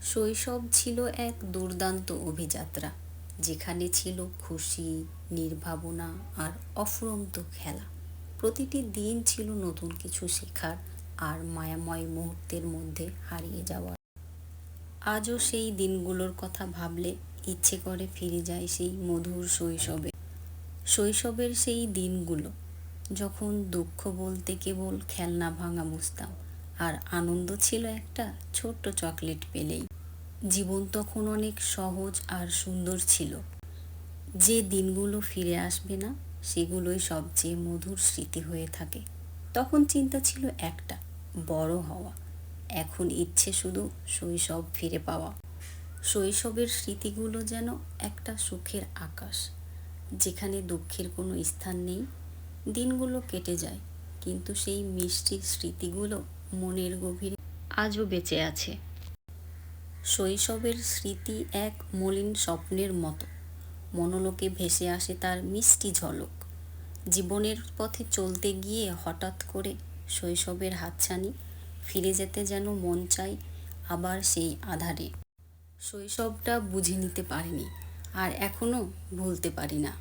শৈশব ছিল এক দুর্দান্ত অভিযাত্রা, যেখানে ছিল খুশি, নির্ভাবনা আর অফুরন্ত খেলা। প্রতিটি দিন ছিল নতুন কিছু শেখার আর মায়াময় মুহূর্তের মধ্যে হারিয়ে যাওয়ার। আজও সেই দিনগুলোর কথা ভাবলে ইচ্ছে করে ফিরে যায় সেই মধুর শৈশবে। শৈশবের সেই দিনগুলো যখন দুঃখ বলতে কেবল খেলনা ভাঙা বুঝতাম, আর আনন্দ ছিল একটা ছোট্ট চকলেট পেলেই। জীবন তখন অনেক সহজ আর সুন্দর ছিল। যে দিনগুলো ফিরে আসবে না, সেগুলোই সবচেয়ে মধুর স্মৃতি হয়ে থাকে। তখন চিন্তা ছিল একটা, বড় হওয়া। এখন ইচ্ছে শুধু শৈশব ফিরে পাওয়া। শৈশবের স্মৃতিগুলো যেন একটা সুখের আকাশ, যেখানে দুঃখের কোনো স্থান নেই। দিনগুলো কেটে যায়, কিন্তু সেই মিষ্টি স্মৃতিগুলো মনের গভীরে আজও বেঁচে আছে। শৈশবের স্মৃতি এক মলিন স্বপ্নের মতো, মনোলোকে ভেসে আসে তার মিষ্টি ঝলক। জীবনের পথে চলতে গিয়ে হঠাৎ করে শৈশবের হাতছানি ফিরে যেতে যেন মন চায় আবার সেই আঁধারে। শৈশবটা বুঝে নিতে পারিনি, আর এখনো ভুলতে পারি না।